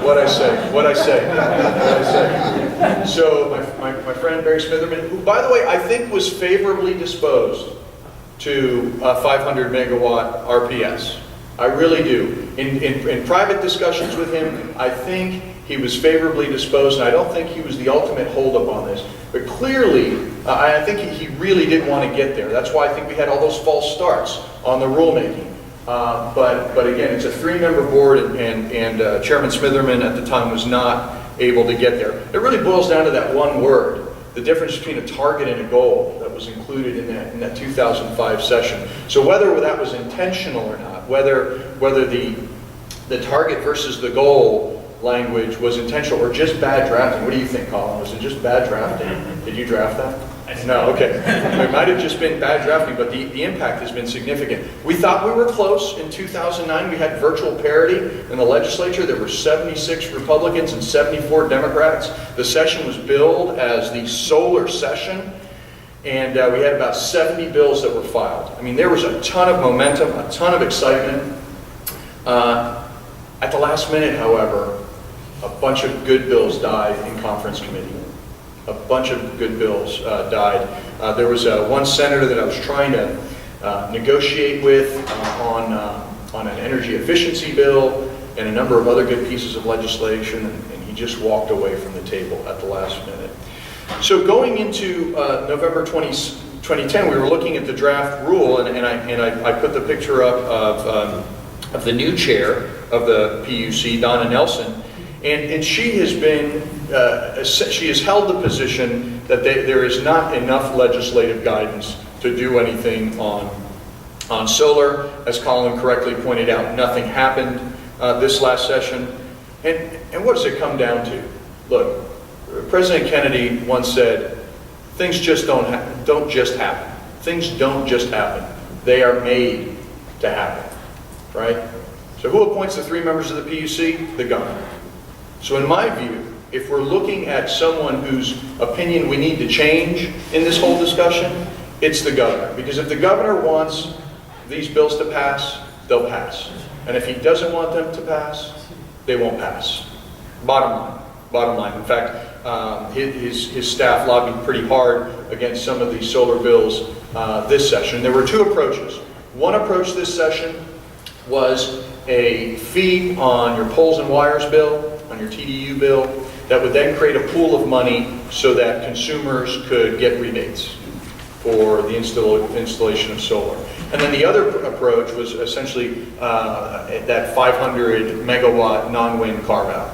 What I say. So my friend Barry Smitherman, who by the way I think was favorably disposed to 500 megawatt RPS. I really do. In private discussions with him, I think he was favorably disposed, and I don't think he was the ultimate holdup on this. But clearly, I think he really did want to get there. That's why I think we had all those false starts on the rulemaking. But again, it's a 3-member board, and Chairman Smitherman at the time was not able to get there. It really boils down to that one word, the difference between a target and a goal that was included in that 2005 session. So whether that was intentional or not, whether the target versus the goal language was intentional or just bad drafting. What do you think, Colin? Was it just bad drafting? Did you draft that? No, okay. It might have just been bad drafting, but the impact has been significant. We thought we were close in 2009. We had virtual parity in the legislature. There were 76 Republicans and 74 Democrats. The session was billed as the solar session, and we had about 70 bills that were filed. I mean, there was a ton of momentum, a ton of excitement. At the last minute, however, a bunch of good bills died in conference committee. A bunch of good bills died. There was one senator that I was trying to negotiate with on an energy efficiency bill and a number of other good pieces of legislation, and he just walked away from the table at the last minute. So going into November 2010, we were looking at the draft rule, and I put the picture up of the new chair of the PUC, Donna Nelson, and she has been she has held the position that there is not enough legislative guidance to do anything on solar. As Colin correctly pointed out, nothing happened this last session. And what does it come down to? Look, President Kennedy once said, things just don't just happen. Things don't just happen. They are made to happen, right? So who appoints the 3 members of the PUC? The governor. So in my view, if we're looking at someone whose opinion we need to change in this whole discussion, it's the governor. Because if the governor wants these bills to pass, they'll pass. And if he doesn't want them to pass, they won't pass. Bottom line. In fact, his staff lobbied pretty hard against some of these solar bills this session. There were 2 approaches. One approach this session was a fee on your poles and wires bill, on your TDU bill, that would then create a pool of money so that consumers could get rebates for the installation of solar. And then the other approach was essentially that 500 megawatt non-wind carve-out,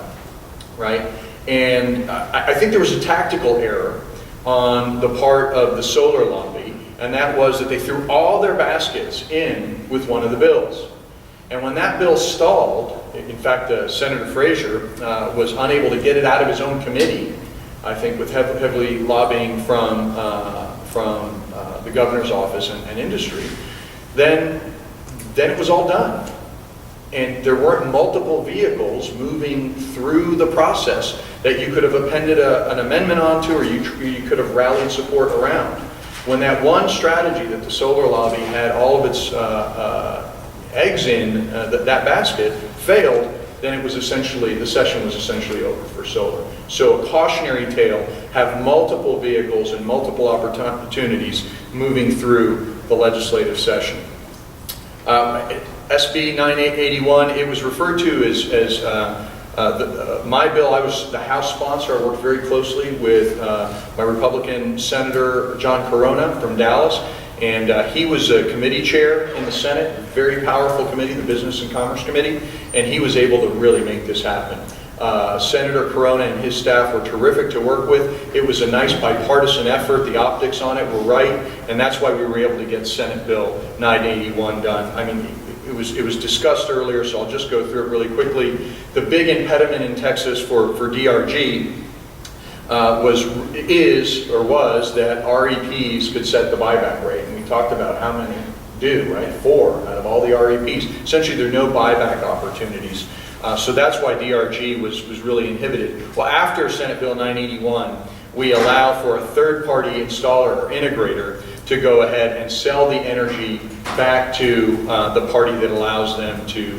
right? And I think there was a tactical error on the part of the solar lobby, and that was that they threw all their baskets in with one of the bills. And when that bill stalled, in fact, Senator Frazier was unable to get it out of his own committee, I think with heavily lobbying from the governor's office and industry, then it was all done. And there weren't multiple vehicles moving through the process that you could have appended an amendment onto, or you could have rallied support around. When that one strategy that the solar lobby had all of its eggs in that basket failed, then the session was essentially over for solar. So a cautionary tale: have multiple vehicles and multiple opportunities moving through the legislative session. SB 9881, it was referred to as my bill. I was the House sponsor. I worked very closely with my Republican Senator John Corona from Dallas, and he was a committee chair in the Senate, a very powerful committee, the Business and Commerce Committee, and he was able to really make this happen. Senator Corona and his staff were terrific to work with. It was a nice bipartisan effort. The optics on it were right, and that's why we were able to get Senate Bill 981 done. I mean, it was discussed earlier, so I'll just go through it really quickly. The big impediment in Texas for DRG was that REPs could set the buyback rate, and we talked about how many do, right? 4 out of all the REPs. Essentially, there are no buyback opportunities. So that's why DRG was really inhibited. Well, after Senate Bill 981, we allow for a third-party installer or integrator to go ahead and sell the energy back to the party that allows them to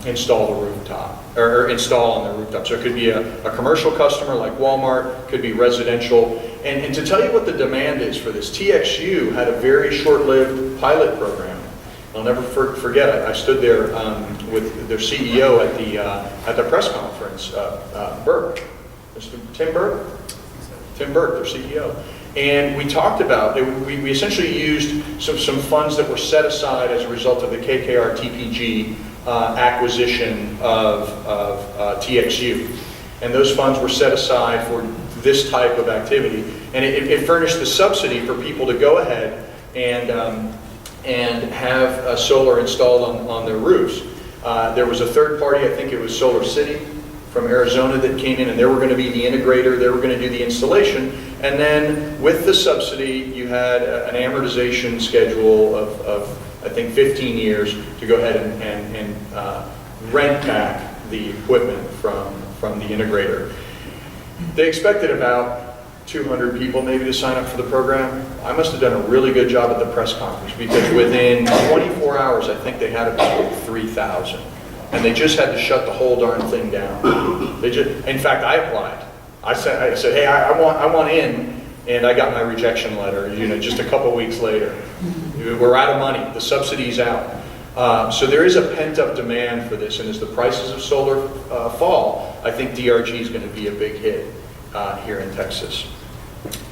install the rooftop, or install on the rooftop. So it could be a commercial customer like Walmart, could be residential. And to tell you what the demand is for this, TXU had a very short-lived pilot program. I'll never forget, I stood there with their CEO at the press conference, Burke, Mr. Tim Burke, their CEO. And we talked about, we essentially used some funds that were set aside as a result of the KKR TPG acquisition of TXU. And those funds were set aside for this type of activity. And it furnished the subsidy for people to go ahead and have solar installed on their roofs. There was a third party, I think it was Solar City from Arizona, that came in, and they were going to be the integrator, they were going to do the installation. And then with the subsidy, you had an amortization schedule of I think 15 years to go ahead and rent back the equipment from the integrator. They expected about 200 people maybe to sign up for the program. I must have done a really good job at the press conference, because within 24 hours, I think they had about 3,000. And they just had to shut the whole darn thing down. In fact, I applied. I said, hey, I want in, and I got my rejection letter, just a couple weeks later. We're out of money. The subsidy's out. So there is a pent-up demand for this, and as the prices of solar fall, I think DRG is going to be a big hit here in Texas.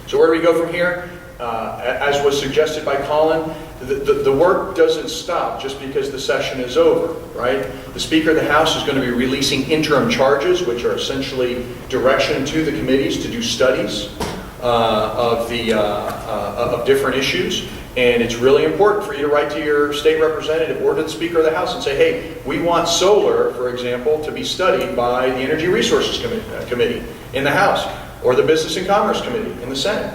So where do we go from here? As was suggested by Colin, the work doesn't stop just because the session is over, right? The Speaker of the House is going to be releasing interim charges, which are essentially direction to the committees to do studies of different issues. And it's really important for you to write to your state representative or to the Speaker of the House and say, hey, we want solar, for example, to be studied by the Energy Resources Committee in the House, or the Business and Commerce Committee in the Senate.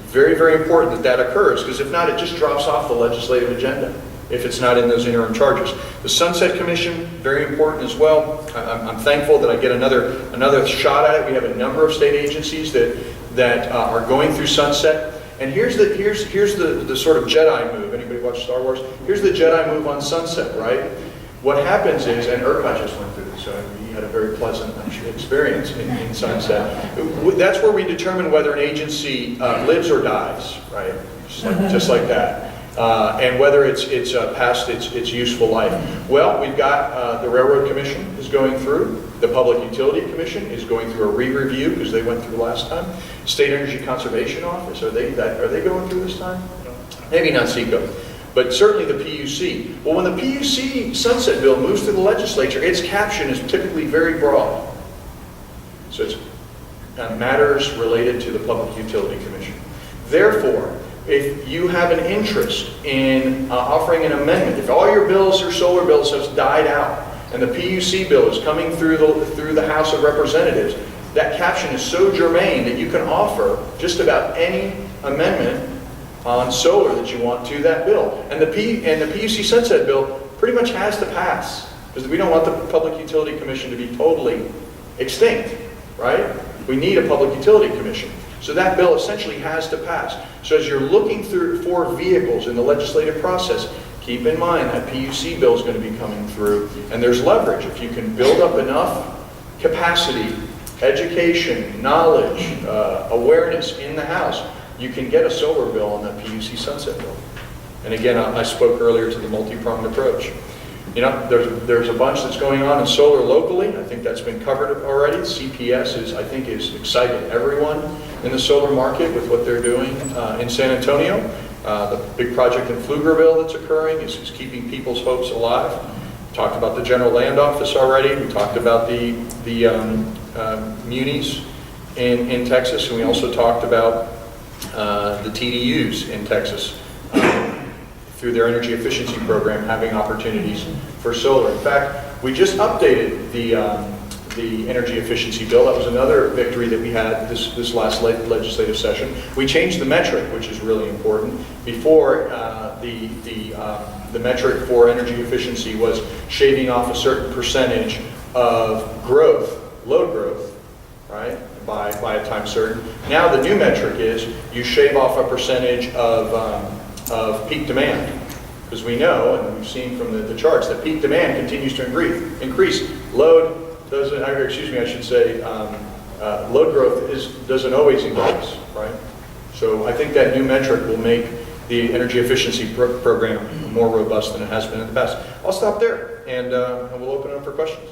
Very, very important that that occurs, because if not, it just drops off the legislative agenda if it's not in those interim charges. The Sunset Commission, very important as well. I'm thankful that I get another shot at it. We have a number of state agencies that are going through Sunset. And here's the sort of Jedi move. Anybody watch Star Wars? Here's the Jedi move on Sunset, right? What happens is, and ERCOT just went through this, so he had a very pleasant experience in Sunset. That's where we determine whether an agency lives or dies, right? Just like that. And whether it's past its useful life. Well, we've got the Railroad Commission is going through. The Public Utility Commission is going through a re-review, because they went through last time. State Energy Conservation Office, are they going through this time? Maybe not SECO. But certainly the PUC. Well, when the PUC sunset bill moves through the legislature, its caption is typically very broad. So it's matters related to the Public Utility Commission. Therefore, if you have an interest in offering an amendment, if all your bills or solar bills have died out, and the PUC bill is coming through the House of Representatives, that caption is so germane that you can offer just about any amendment on solar that you want to that bill. And the PUC sunset bill pretty much has to pass, because we don't want the Public Utility Commission to be totally extinct, right? We need a Public Utility Commission. So that bill essentially has to pass. So as you're looking for vehicles in the legislative process, keep in mind that PUC bill is going to be coming through, and there's leverage. If you can build up enough capacity, education, knowledge, awareness in the House, you can get a solar bill on that PUC sunset bill. And again, I spoke earlier to the multi-pronged approach. You know, there's a bunch that's going on in solar locally. I think that's been covered already. CPS is exciting everyone in the solar market with what they're doing in San Antonio. The big project in Pflugerville that's occurring is keeping people's hopes alive. We talked about the General Land Office already. We talked about the munis in Texas, and we also talked about the TDUs in Texas through their energy efficiency program having opportunities for solar. In fact, we just updated the energy efficiency bill. That was another victory that we had this last legislative session. We changed the metric, which is really important. Before, the metric for energy efficiency was shaving off a certain percentage of growth, load growth, right, by a time certain. Now the new metric is you shave off a percentage of peak demand, Because we know, and we've seen from the charts, that peak demand continues to increase. Load doesn't, excuse me, I should say, load growth doesn't always increase, right? So I think that new metric will make the energy efficiency program more robust than it has been in the past. I'll stop there, and we'll open it up for questions.